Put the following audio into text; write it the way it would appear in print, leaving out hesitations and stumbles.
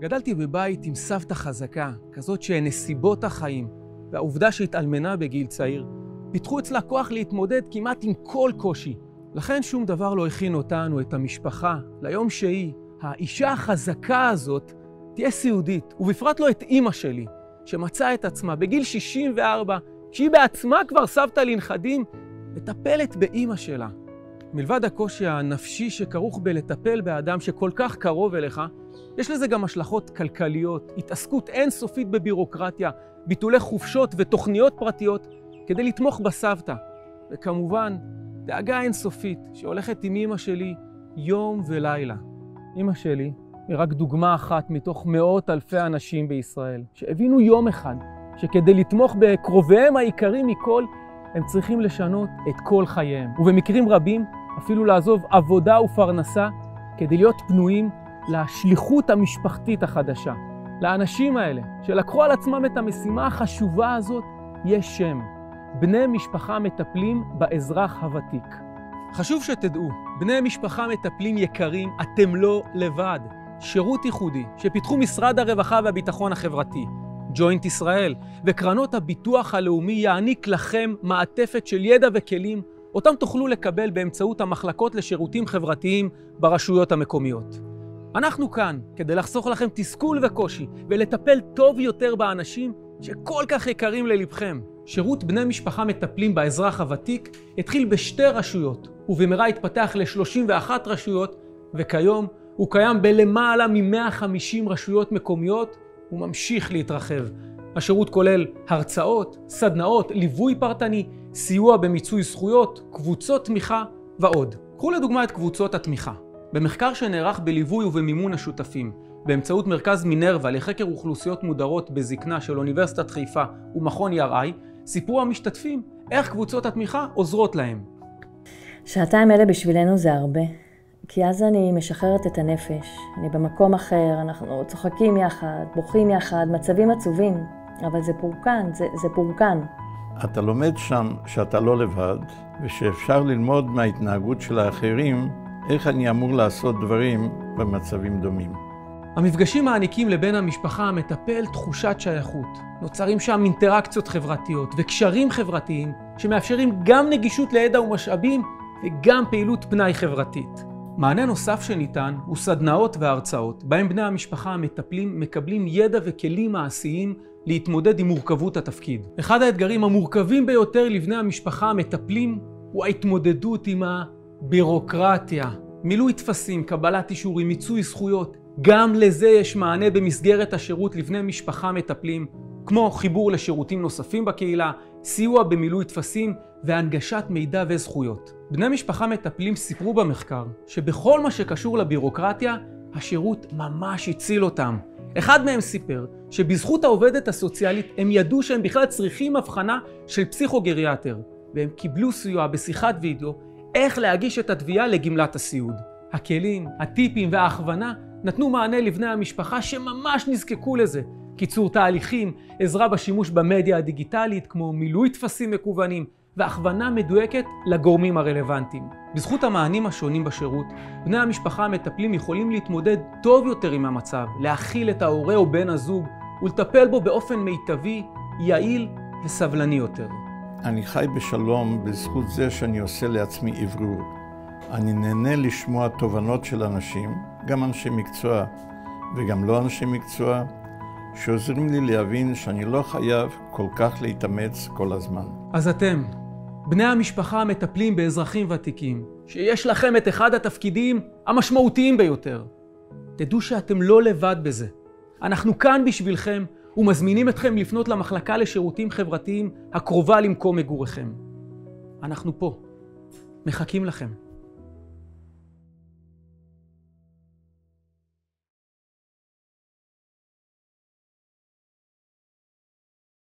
גדלתי בבית עם סבתא חזקה, כזאת שנסיבות החיים והעובדה שהתאלמנה בגיל צעיר, פיתחו אצלה כוח להתמודד כמעט עם כל קושי. לכן שום דבר לא הכין אותנו, את המשפחה, ליום שהיא, האישה החזקה הזאת, תהיה סיעודית, ובפרט לא את אמא שלי, שמצאה את עצמה בגיל 64, שהיא בעצמה כבר סבתא לנכדים, מטפלת באמא שלה. מלבד הקושי הנפשי שכרוך בלטפל באדם שכל כך קרוב אליך, יש לזה גם השלכות כלכליות, התעסקות אינסופית בבירוקרטיה, ביטולי חופשות ותוכניות פרטיות כדי לתמוך בסבתא. וכמובן, דאגה אינסופית שהולכת עם אמא שלי יום ולילה. אמא שלי היא רק דוגמה אחת מתוך מאות אלפי אנשים בישראל, שהבינו יום אחד שכדי לתמוך בקרוביהם העיקרים מכל, הם צריכים לשנות את כל חייהם. ובמקרים רבים, אפילו לעזוב עבודה ופרנסה, כדי להיות פנויים לשליחות המשפחתית החדשה. לאנשים האלה, שלקחו על עצמם את המשימה החשובה הזאת, יש שם. בני משפחה מטפלים באזרח הוותיק. חשוב שתדעו, בני משפחה מטפלים יקרים, אתם לא לבד. שירות ייחודי שפיתחו משרד הרווחה והביטחון החברתי, ג'וינט ישראל וקרנות הביטוח הלאומי יעניק לכם מעטפת של ידע וכלים, אותם תוכלו לקבל באמצעות המחלקות לשירותים חברתיים ברשויות המקומיות. אנחנו כאן כדי לחסוך לכם תסכול וקושי ולטפל טוב יותר באנשים שכל כך יקרים ללבכם. שירות בני משפחה מטפלים באזרח הוותיק התחיל בשתי רשויות, ובמהרה התפתח ל31 רשויות, וכיום הוא קיים בלמעלה מ-150 רשויות מקומיות וממשיך להתרחב. השירות כולל הרצאות, סדנאות, ליווי פרטני, סיוע במיצוי זכויות, קבוצות תמיכה ועוד. קחו לדוגמה את קבוצות התמיכה. במחקר שנערך בליווי ובמימון השותפים, באמצעות מרכז מינרווה לחקר אוכלוסיות מודרות בזקנה של אוניברסיטת חיפה ומכון ירעי, סיפרו המשתתפים איך קבוצות התמיכה עוזרות להם. שעתיים אלה בשבילנו זה הרבה, כי אז אני משחררת את הנפש, אני במקום אחר, אנחנו צוחקים יחד, בוכים יחד, מצבים עצובים, אבל זה פורקן, זה פורקן. אתה לומד שם שאתה לא לבד, ושאפשר ללמוד מההתנהגות של האחרים, איך אני אמור לעשות דברים במצבים דומים. המפגשים מעניקים לבן המשפחה המטפל תחושת שייכות. נוצרים שם אינטראקציות חברתיות וקשרים חברתיים שמאפשרים גם נגישות לידע ומשאבים וגם פעילות פנאי חברתית. מענה נוסף שניתן הוא סדנאות והרצאות, בהם בני המשפחה המטפלים מקבלים ידע וכלים מעשיים להתמודד עם מורכבות התפקיד. אחד האתגרים המורכבים ביותר לבני המשפחה המטפלים הוא ההתמודדות עם הבירוקרטיה. מילוי טפסים, קבלת אישורים, מיצוי זכויות. גם לזה יש מענה במסגרת השירות לבני משפחה מטפלים, כמו חיבור לשירותים נוספים בקהילה, סיוע במילוי טפסים והנגשת מידע וזכויות. בני משפחה מטפלים סיפרו במחקר שבכל מה שקשור לבירוקרטיה, השירות ממש הציל אותם. אחד מהם סיפר שבזכות העובדת הסוציאלית הם ידעו שהם בכלל צריכים הבחנה של פסיכוגריאטר, והם קיבלו סיוע בשיחת וידאו איך להגיש את התביעה לגמלת הסיעוד. הכלים, הטיפים וההכוונה נתנו מענה לבני המשפחה שממש נזקקו לזה. קיצור תהליכים, עזרה בשימוש במדיה הדיגיטלית כמו מילוי טפסים מקוונים והכוונה מדויקת לגורמים הרלוונטיים. בזכות המענים השונים בשירות, בני המשפחה המטפלים יכולים להתמודד טוב יותר עם המצב, להכיל את ההורה או בן הזוג ולטפל בו באופן מיטבי, יעיל וסבלני יותר. אני חי בשלום בזכות זה שאני עושה לעצמי עברור. אני נהנה לשמוע תובנות של אנשים, גם אנשי מקצוע וגם לא אנשי מקצוע, שעוזרים לי להבין שאני לא חייב כל כך להתאמץ כל הזמן. אז אתם, בני המשפחה המטפלים באזרחים ותיקים, שיש לכם את אחד התפקידים המשמעותיים ביותר. תדעו שאתם לא לבד בזה. אנחנו כאן בשבילכם ומזמינים אתכם לפנות למחלקה לשירותים חברתיים הקרובה למקום מגוריכם. אנחנו פה, מחכים לכם.